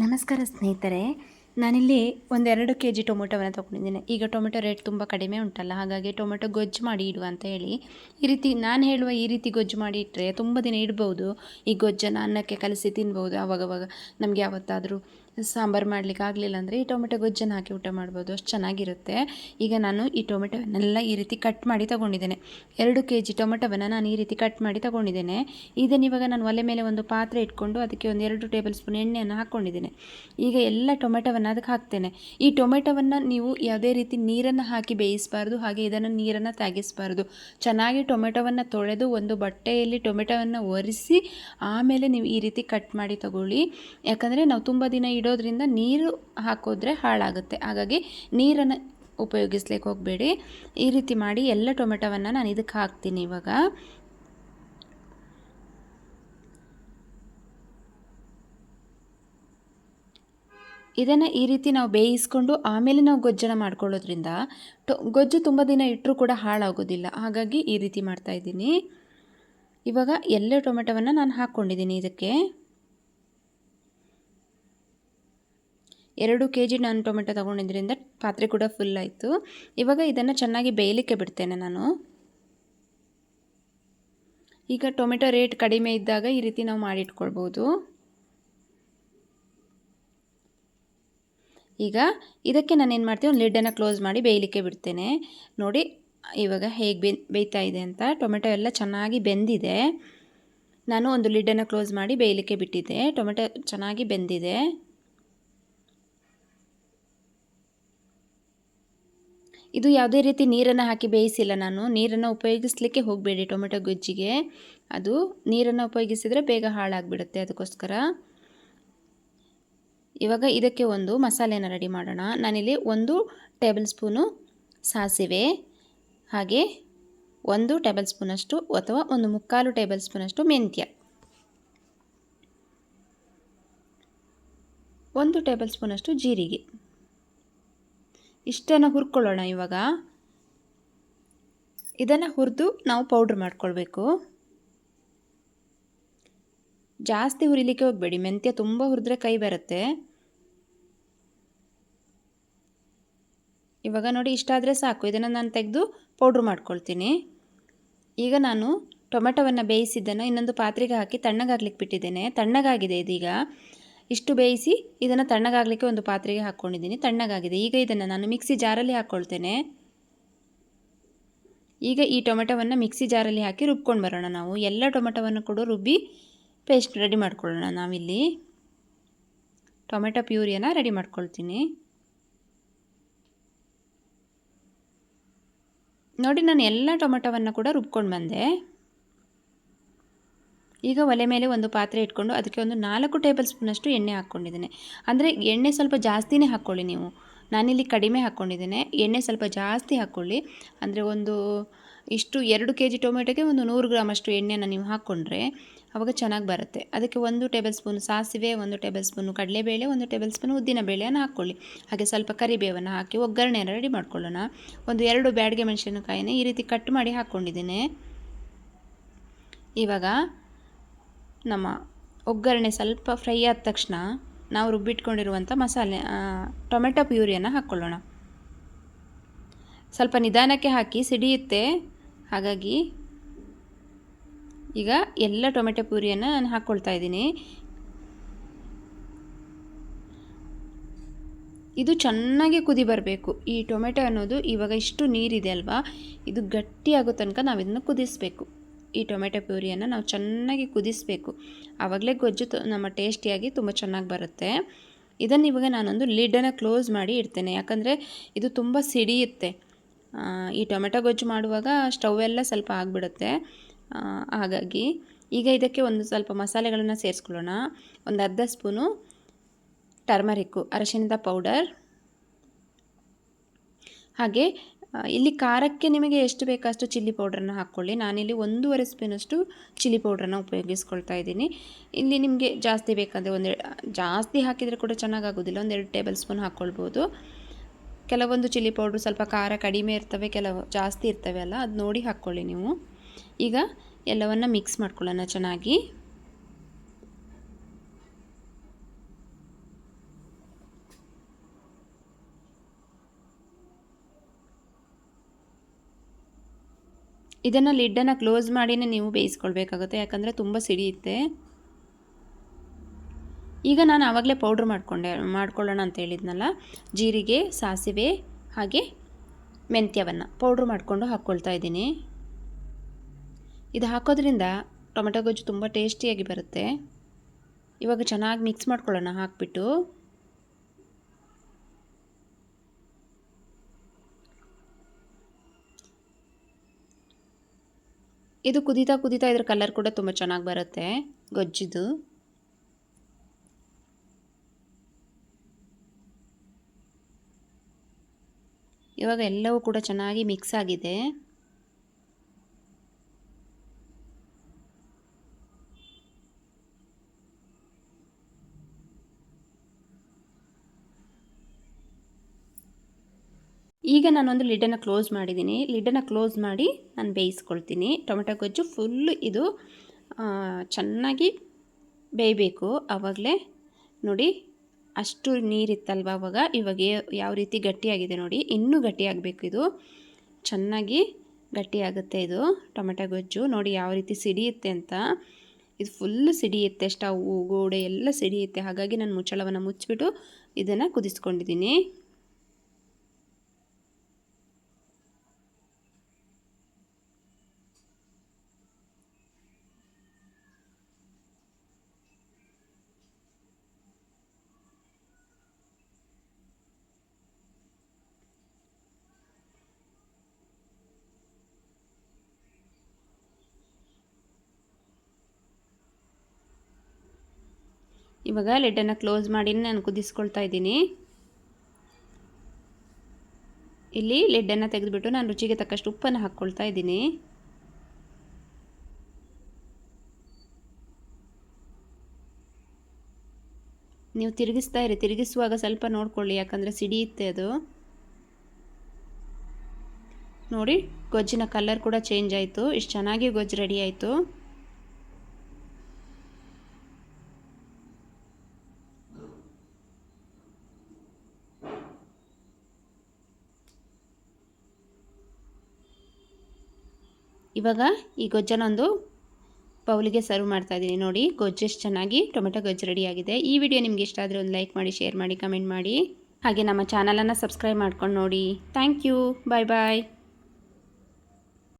ನಮಸ್ಕಾರ ಸ್ನೇಹಿತರೆ, ನಾನಿಲ್ಲಿ ಒಂದೆರಡು ಕೆ ಜಿ ಟೊಮೊಟೊವನ್ನು ತೊಗೊಂಡಿದ್ದೀನಿ. ಈಗ ಟೊಮೆಟೊ ರೇಟ್ ತುಂಬ ಕಡಿಮೆ ಉಂಟಲ್ಲ, ಹಾಗಾಗಿ ಟೊಮೆಟೊ ಗೊಜ್ಜು ಮಾಡಿ ಇಡುವ ಅಂತ ಹೇಳಿ ಈ ರೀತಿ ನಾನು ಹೇಳುವ ಈ ರೀತಿ ಗೊಜ್ಜು ಮಾಡಿ ಇಟ್ಟರೆ ತುಂಬ ದಿನ ಇಡ್ಬೋದು. ಈ ಗೊಜ್ಜನ್ನು ಅನ್ನಕ್ಕೆ ಕಲಸಿ ತಿನ್ಬೋದು. ಆವಾಗವಾಗ ನಮಗೆ ಯಾವತ್ತಾದರೂ ಸಾಂಬಾರು ಮಾಡಲಿಕ್ಕೆ ಆಗಲಿಲ್ಲ ಅಂದರೆ ಈ ಟೊಮೆಟೊ ಗೊಜ್ಜನ್ನು ಹಾಕಿ ಊಟ ಮಾಡ್ಬೋದು, ಅಷ್ಟು ಚೆನ್ನಾಗಿರುತ್ತೆ. ಈಗ ನಾನು ಈ ಟೊಮೆಟೊವನ್ನೆಲ್ಲ ಈ ರೀತಿ ಕಟ್ ಮಾಡಿ ತೊಗೊಂಡಿದ್ದೇನೆ. 2 ಕೆ ಜಿ ಟೊಮೆಟೊವನ್ನು ನಾನು ಈ ರೀತಿ ಕಟ್ ಮಾಡಿ ತೊಗೊಂಡಿದ್ದೇನೆ. ಇವಾಗ ನಾನು ಒಲೆ ಮೇಲೆ ಒಂದು ಪಾತ್ರೆ ಇಟ್ಕೊಂಡು ಅದಕ್ಕೆ ಒಂದು 2 ಟೇಬಲ್ ಸ್ಪೂನ್ ಎಣ್ಣೆಯನ್ನು ಹಾಕ್ಕೊಂಡಿದ್ದೇನೆ. ಈಗ ಎಲ್ಲ ಟೊಮೆಟೊವನ್ನು ಅದಕ್ಕೆ ಹಾಕ್ತೇನೆ. ಈ ಟೊಮೆಟೊವನ್ನು ನೀವು ಯಾವುದೇ ರೀತಿ ನೀರನ್ನು ಹಾಕಿ ಬೇಯಿಸಬಾರ್ದು, ಹಾಗೆ ಇದನ್ನು ನೀರನ್ನು ತಾಗಿಸಬಾರ್ದು. ಚೆನ್ನಾಗಿ ಟೊಮೆಟೊವನ್ನು ತೊಳೆದು ಒಂದು ಬಟ್ಟೆಯಲ್ಲಿ ಟೊಮೆಟೊವನ್ನು ಒರೆಸಿ ಆಮೇಲೆ ನೀವು ಈ ರೀತಿ ಕಟ್ ಮಾಡಿ ತಗೊಳ್ಳಿ. ಯಾಕಂದರೆ ನಾವು ತುಂಬ ದಿನ ಇಡೋದ್ರಿಂದ ನೀರು ಹಾಕಿದ್ರೆ ಹಾಳಾಗುತ್ತೆ, ಹಾಗಾಗಿ ನೀರನ್ನು ಉಪಯೋಗಿಸ್ಲಿಕ್ಕೆ ಹೋಗಬೇಡಿ. ಈ ರೀತಿ ಮಾಡಿ ಎಲ್ಲ ಟೊಮೆಟೊವನ್ನು ನಾನು ಇದಕ್ಕೆ ಹಾಕ್ತೀನಿ. ಇವಾಗ ಇದನ್ನು ಈ ರೀತಿ ನಾವು ಬೇಯಿಸ್ಕೊಂಡು ಆಮೇಲೆ ನಾವು ಗೊಜ್ಜನ್ನು ಮಾಡ್ಕೊಳ್ಳೋದ್ರಿಂದ ಗೊಜ್ಜು ತುಂಬ ದಿನ ಇಟ್ಟರೂ ಕೂಡ ಹಾಳಾಗೋದಿಲ್ಲ, ಹಾಗಾಗಿ ಈ ರೀತಿ ಮಾಡ್ತಾಯಿದ್ದೀನಿ. ಇವಾಗ ಎಲ್ಲ ಟೊಮೆಟೊವನ್ನು ನಾನು ಹಾಕ್ಕೊಂಡಿದ್ದೀನಿ. ಇದಕ್ಕೆ 2 ಕೆ ಜಿ ನಾನು ಟೊಮೆಟೊ ತೊಗೊಂಡಿದ್ದರಿಂದ ಪಾತ್ರೆ ಕೂಡ ಫುಲ್ ಆಯಿತು. ಇವಾಗ ಇದನ್ನು ಚೆನ್ನಾಗಿ ಬೇಯಲಿಕ್ಕೆ ಬಿಡ್ತೇನೆ ನಾನು. ಈಗ ಟೊಮೆಟೊ ರೇಟ್ ಕಡಿಮೆ ಇದ್ದಾಗ ಈ ರೀತಿ ನಾವು ಮಾಡಿಟ್ಕೊಳ್ಬೋದು. ಈಗ ಇದಕ್ಕೆ ನಾನು ಏನು ಮಾಡ್ತೀನಿ, ಒಂದು ಲಿಡ್ಡನ್ನು ಕ್ಲೋಸ್ ಮಾಡಿ ಬೇಯಲಿಕ್ಕೆ ಬಿಡ್ತೇನೆ. ನೋಡಿ ಇವಾಗ ಹೇಗೆ ಬೇಯ್ತಾ ಇದೆ ಅಂತ. ಟೊಮೆಟೊ ಎಲ್ಲ ಚೆನ್ನಾಗಿ ಬೆಂದಿದೆ. ನಾನು ಒಂದು ಲಿಡ್ಡನ್ನು ಕ್ಲೋಸ್ ಮಾಡಿ ಬೇಯಲಿಕ್ಕೆ ಬಿಟ್ಟಿದ್ದೆ. ಟೊಮೆಟೊ ಚೆನ್ನಾಗಿ ಬೆಂದಿದೆ. ಇದು ಯಾವುದೇ ರೀತಿ ನೀರನ್ನು ಹಾಕಿ ಬೇಯಿಸಿಲ್ಲ ನಾನು. ನೀರನ್ನು ಉಪಯೋಗಿಸಲಿಕ್ಕೆ ಹೋಗಬೇಡಿ ಟೊಮೆಟೊ ಗೊಜ್ಜಿಗೆ. ಅದು ನೀರನ್ನು ಉಪಯೋಗಿಸಿದರೆ ಬೇಗ ಹಾಳಾಗಿಬಿಡುತ್ತೆ, ಅದಕ್ಕೋಸ್ಕರ. ಇವಾಗ ಇದಕ್ಕೆ ಒಂದು ಮಸಾಲೆಯನ್ನು ರೆಡಿ ಮಾಡೋಣ. ನಾನಿಲ್ಲಿ 1 ಟೇಬಲ್ ಸ್ಪೂನು ಸಾಸಿವೆ, ಹಾಗೆ 1 ಟೇಬಲ್ ಸ್ಪೂನಷ್ಟು ಅಥವಾ 1/4 ಟೇಬಲ್ ಸ್ಪೂನಷ್ಟು ಮೆಂತ್ಯ, 1 ಟೇಬಲ್ ಸ್ಪೂನಷ್ಟು ಜೀರಿಗೆ, ಇಷ್ಟನ್ನು ಹುರ್ಕೊಳ್ಳೋಣ. ಇವಾಗ ಇದನ್ನು ಹುರಿದು ನಾವು ಪೌಡ್ರ್ ಮಾಡ್ಕೊಳ್ಬೇಕು. ಜಾಸ್ತಿ ಹುರಿಲಿಕ್ಕೆ ಹೋಗಬೇಡಿ, ಮೆಂತ್ಯ ತುಂಬ ಹುರಿದ್ರೆ ಕೈ ಬರುತ್ತೆ. ಇವಾಗ ನೋಡಿ ಇಷ್ಟಾದರೆ ಸಾಕು. ಇದನ್ನು ನಾನು ತೆಗೆದು ಪೌಡ್ರ್ ಮಾಡ್ಕೊಳ್ತೀನಿ. ಈಗ ನಾನು ಟೊಮೆಟೊವನ್ನು ಬೇಯಿಸಿದ್ದನ್ನು ಇನ್ನೊಂದು ಪಾತ್ರೆಗೆ ಹಾಕಿ ತಣ್ಣಗಾಗ್ಲಿಕ್ಕೆ ಬಿಟ್ಟಿದ್ದೇನೆ. ತಣ್ಣಗಾಗಿದೆ ಇದೀಗ. ಇಷ್ಟು ಬೇಯಿಸಿ ಇದನ್ನು ತಣ್ಣಗಾಗಲಿಕ್ಕೆ ಒಂದು ಪಾತ್ರೆಗೆ ಹಾಕ್ಕೊಂಡಿದ್ದೀನಿ. ತಣ್ಣಗಾಗಿದೆ. ಈಗ ಇದನ್ನು ನಾನು ಮಿಕ್ಸಿ ಜಾರಲ್ಲಿ ಹಾಕ್ಕೊಳ್ತೇನೆ. ಈಗ ಈ ಟೊಮೆಟೊವನ್ನು ಮಿಕ್ಸಿ ಜಾರಲ್ಲಿ ಹಾಕಿ ರುಬ್ಕೊಂಡು ಬರೋಣ ನಾವು. ಎಲ್ಲ ಟೊಮೆಟೊವನ್ನು ಕೂಡ ರುಬ್ಬಿ ಪೇಸ್ಟ್ ರೆಡಿ ಮಾಡ್ಕೊಳ್ಳೋಣ. ನಾವಿಲ್ಲಿ ಟೊಮೆಟೊ ಪ್ಯೂರಿಯನ್ನು ರೆಡಿ ಮಾಡ್ಕೊಳ್ತೀನಿ. ನೋಡಿ ನಾನು ಎಲ್ಲ ಟೊಮೆಟೊವನ್ನು ಕೂಡ ರುಬ್ಕೊಂಡು ಬಂದೆ. ಈಗ ಒಲೆ ಮೇಲೆ ಒಂದು ಪಾತ್ರೆ ಇಟ್ಕೊಂಡು ಅದಕ್ಕೆ ಒಂದು 4 ಟೇಬಲ್ ಸ್ಪೂನಷ್ಟು ಎಣ್ಣೆ ಹಾಕ್ಕೊಂಡಿದ್ದೇನೆ. ಅಂದರೆ ಎಣ್ಣೆ ಸ್ವಲ್ಪ ಜಾಸ್ತಿನೇ ಹಾಕ್ಕೊಳ್ಳಿ ನೀವು. ನಾನಿಲ್ಲಿ ಕಡಿಮೆ ಹಾಕ್ಕೊಂಡಿದ್ದೇನೆ. ಎಣ್ಣೆ ಸ್ವಲ್ಪ ಜಾಸ್ತಿ ಹಾಕ್ಕೊಳ್ಳಿ. ಅಂದರೆ ಇಷ್ಟು 2 ಕೆ ಜಿ ಟೊಮೆಟೊಗೆ ಒಂದು 100 ಗ್ರಾಮಷ್ಟು ಎಣ್ಣೆನ ನೀವು ಹಾಕ್ಕೊಂಡ್ರೆ ಆವಾಗ ಚೆನ್ನಾಗಿ ಬರುತ್ತೆ. ಅದಕ್ಕೆ 1 ಟೇಬಲ್ ಸ್ಪೂನ್ ಸಾಸಿವೆ, 1 ಟೇಬಲ್ ಸ್ಪೂನು ಕಡಲೆಬೇಳೆ, 1 ಟೇಬಲ್ ಸ್ಪೂನ್ ಉದ್ದಿನ ಬೇಳೆಯನ್ನು ಹಾಕ್ಕೊಳ್ಳಿ. ಹಾಗೆ ಸ್ವಲ್ಪ ಕರಿಬೇವನ್ನು ಹಾಕಿ ಒಗ್ಗರಣೆಯನ್ನು ರೆಡಿ ಮಾಡ್ಕೊಳ್ಳೋಣ. ಒಂದು 2 ಬ್ಯಾಡಗೆ ಮೆಣಸಿನಕಾಯಿನ ಈ ರೀತಿ ಕಟ್ ಮಾಡಿ ಹಾಕ್ಕೊಂಡಿದ್ದೇನೆ. ಇವಾಗ ನಮ್ಮ ಒಗ್ಗರಣೆ ಸ್ವಲ್ಪ ಫ್ರೈ ಆದ ತಕ್ಷಣ ನಾವು ರುಬ್ಬಿಟ್ಕೊಂಡಿರುವಂಥ ಮಸಾಲೆ ಟೊಮೆಟೊ ಪ್ಯೂರಿಯನ್ನು ಹಾಕ್ಕೊಳ್ಳೋಣ. ಸ್ವಲ್ಪ ನಿಧಾನಕ್ಕೆ ಹಾಕಿ, ಸಿಡಿಯುತ್ತೆ. ಹಾಗಾಗಿ ಈಗ ಎಲ್ಲ ಟೊಮೆಟೊ ಪ್ಯೂರಿಯನ್ನು ನಾನು ಹಾಕ್ಕೊಳ್ತಾ ಇದ್ದೀನಿ. ಇದು ಚೆನ್ನಾಗಿ ಕುದಿ ಬರಬೇಕು. ಈ ಟೊಮೆಟೊ ಅನ್ನೋದು ಇವಾಗ ಇಷ್ಟು ನೀರಿದೆ ಅಲ್ವಾ, ಇದು ಗಟ್ಟಿಯಾಗೋ ತನಕ ನಾವು ಇದನ್ನು ಕುದಿಸಬೇಕು. ಈ ಟೊಮೆಟೊ ಪ್ಯೂರಿಯನ್ನು ನಾವು ಚೆನ್ನಾಗಿ ಕುದಿಸಬೇಕು. ಆವಾಗಲೇ ಗೊಜ್ಜು ನಮ್ಮ ಟೇಸ್ಟಿಯಾಗಿ ತುಂಬ ಚೆನ್ನಾಗಿ ಬರುತ್ತೆ. ಇದನ್ನು ಇವಾಗ ನಾನೊಂದು ಲಿಡ್ಡನ್ನು ಕ್ಲೋಸ್ ಮಾಡಿ ಇಡ್ತೇನೆ. ಯಾಕಂದರೆ ಇದು ತುಂಬ ಸಿಡಿಯುತ್ತೆ. ಈ ಟೊಮೆಟೊ ಗೊಜ್ಜು ಮಾಡುವಾಗ ಸ್ಟವ್ ಎಲ್ಲ ಸ್ವಲ್ಪ ಆಗಿಬಿಡುತ್ತೆ. ಹಾಗಾಗಿ ಈಗ ಇದಕ್ಕೆ ಒಂದು ಸ್ವಲ್ಪ ಮಸಾಲೆಗಳನ್ನು ಸೇರಿಸ್ಕೊಳ್ಳೋಣ. ಒಂದು ಅರ್ಧ ಸ್ಪೂನು ಟರ್ಮರಿಕ್ಕು, ಅರಶಿಣದ ಪೌಡರ್, ಹಾಗೆ ಇಲ್ಲಿ ಖಾರಕ್ಕೆ ನಿಮಗೆ ಎಷ್ಟು ಬೇಕಷ್ಟು ಚಿಲ್ಲಿ ಪೌಡ್ರನ್ನು ಹಾಕ್ಕೊಳ್ಳಿ. ನಾನಿಲ್ಲಿ 1.5 ಸ್ಪೂನಷ್ಟು ಚಿಲ್ಲಿ ಪೌಡ್ರನ್ನು ಉಪಯೋಗಿಸ್ಕೊಳ್ತಾ ಇದ್ದೀನಿ. ಇಲ್ಲಿ ನಿಮಗೆ ಜಾಸ್ತಿ ಬೇಕಾದರೆ ಜಾಸ್ತಿ ಹಾಕಿದರೆ ಕೂಡ ಚೆನ್ನಾಗಾಗೋದಿಲ್ಲ, 1-2 ಟೇಬಲ್ ಸ್ಪೂನ್ ಹಾಕ್ಕೊಳ್ಬೋದು. ಕೆಲವೊಂದು ಚಿಲ್ಲಿ ಪೌಡ್ರು ಸ್ವಲ್ಪ ಖಾರ ಕಡಿಮೆ ಇರ್ತವೆ, ಕೆಲವು ಜಾಸ್ತಿ ಇರ್ತವೆ ಅಲ್ಲ, ಅದು ನೋಡಿ ಹಾಕ್ಕೊಳ್ಳಿ ನೀವು. ಈಗ ಎಲ್ಲವನ್ನು ಮಿಕ್ಸ್ ಮಾಡ್ಕೊಳ್ಳೋಣ ಚೆನ್ನಾಗಿ. ಇದನ್ನು ಲಿಡ್ಡನ್ನು ಕ್ಲೋಸ್ ಮಾಡಿನೇ ನೀವು ಬೇಯಿಸ್ಕೊಳ್ಬೇಕಾಗುತ್ತೆ, ಯಾಕಂದರೆ ತುಂಬ ಸಿಡಿಯುತ್ತೆ. ಈಗ ನಾನು ಆವಾಗಲೇ ಪೌಡ್ರ್ ಮಾಡ್ಕೊಳ್ಳೋಣ ಅಂತ ಹೇಳಿದ್ನಲ್ಲ, ಜೀರಿಗೆ, ಸಾಸಿವೆ ಹಾಗೆ ಮೆಂತ್ಯವನ್ನು ಪೌಡ್ರ್ ಮಾಡಿಕೊಂಡು ಹಾಕ್ಕೊಳ್ತಾ ಇದ್ದೀನಿ. ಇದು ಹಾಕೋದ್ರಿಂದ ಟೊಮೆಟೊ ಗೊಜ್ಜು ತುಂಬ ಟೇಸ್ಟಿಯಾಗಿ ಬರುತ್ತೆ. ಇವಾಗ ಚೆನ್ನಾಗಿ ಮಿಕ್ಸ್ ಮಾಡ್ಕೊಳ್ಳೋಣ ಹಾಕ್ಬಿಟ್ಟು. ಇದು ಕುದೀತಾ ಇದ್ರ ಕಲರ್ ಕೂಡ ತುಂಬ ಚೆನ್ನಾಗಿ ಬರುತ್ತೆ ಗೊಜ್ಜಿದು. ಇವಾಗ ಎಲ್ಲವೂ ಕೂಡ ಚೆನ್ನಾಗಿ ಮಿಕ್ಸ್ ಆಗಿದೆ. ಈಗ ನಾನೊಂದು ಲಿಡ್ಡನ್ನು ಕ್ಲೋಸ್ ಮಾಡಿದ್ದೀನಿ. ಲಿಡ್ಡನ್ನು ಕ್ಲೋಸ್ ಮಾಡಿ ನಾನು ಬೇಯಿಸ್ಕೊಳ್ತೀನಿ. ಟೊಮೆಟೊ ಗೊಜ್ಜು ಫುಲ್ಲು ಇದು ಚೆನ್ನಾಗಿ ಬೇಯಬೇಕು. ಆವಾಗಲೇ ನೋಡಿ ಅಷ್ಟು ನೀರಿತ್ತಲ್ವ ಇವಾಗ ಯಾವ ರೀತಿ ಗಟ್ಟಿಯಾಗಿದೆ ನೋಡಿ. ಇನ್ನೂ ಗಟ್ಟಿಯಾಗಬೇಕು, ಇದು ಚೆನ್ನಾಗಿ ಗಟ್ಟಿಯಾಗುತ್ತೆ. ಇದು ಟೊಮೆಟೊ ಗೊಜ್ಜು ನೋಡಿ ಯಾವ ರೀತಿ ಸಿಡಿಯುತ್ತೆ ಅಂತ. ಇದು ಫುಲ್ಲು ಸಿಡಿಯುತ್ತೆ, ಸ್ಟವ್ವು ಗೋಡೆ ಎಲ್ಲ ಸಿಡಿಯುತ್ತೆ. ಹಾಗಾಗಿ ನಾನು ಮುಚ್ಚಳವನ್ನು ಮುಚ್ಚಿಬಿಟ್ಟು ಇದನ್ನು ಕುದಿಸ್ಕೊಂಡಿದ್ದೀನಿ. ಇವಾಗ ಲಿಡ್ಡನ್ನು ಕ್ಲೋಸ್ ಮಾಡಿ ನಾನು ಕುದಿಸ್ಕೊಳ್ತಾ ಇದ್ದೀನಿ. ಇಲ್ಲಿ ಲಿಡ್ಡನ್ನು ತೆಗೆದುಬಿಟ್ಟು ನಾನು ರುಚಿಗೆ ತಕ್ಕಷ್ಟು ಉಪ್ಪನ್ನು ಹಾಕ್ಕೊಳ್ತಾ ಇದ್ದೀನಿ. ನೀವು ತಿರುಗಿಸ್ತಾ ಇರಿ, ತಿರುಗಿಸುವಾಗ ಸ್ವಲ್ಪ ನೋಡ್ಕೊಳ್ಳಿ, ಯಾಕಂದರೆ ಸಿಡಿಯುತ್ತೆ ಅದು. ನೋಡಿ ಗೊಜ್ಜಿನ ಕಲರ್ ಕೂಡ ಚೇಂಜ್ ಆಯಿತು. ಇಷ್ಟು ಚೆನ್ನಾಗಿ ಗೊಜ್ಜು ರೆಡಿ ಆಯಿತು. ಇವಾಗ ಈ ಗೊಜ್ಜನ್ನೊಂದು ಬೌಲಿಗೆ ಸರ್ವ್ ಮಾಡ್ತಾ ಇದ್ದೀನಿ. ನೋಡಿ ಗೊಜ್ಜು ಎಷ್ಟು ಚೆನ್ನಾಗಿ ಟೊಮೆಟೊ ಗೊಜ್ಜು ರೆಡಿಯಾಗಿದೆ. ಈ ವಿಡಿಯೋ ನಿಮಗೆ ಇಷ್ಟ ಆದರೆ ಒಂದು ಲೈಕ್ ಮಾಡಿ, ಶೇರ್ ಮಾಡಿ, ಕಮೆಂಟ್ ಮಾಡಿ. ಹಾಗೆ ನಮ್ಮ ಚಾನಲನ್ನು ಸಬ್ಸ್ಕ್ರೈಬ್ ಮಾಡ್ಕೊಂಡು ನೋಡಿ. Thank you. Bye bye.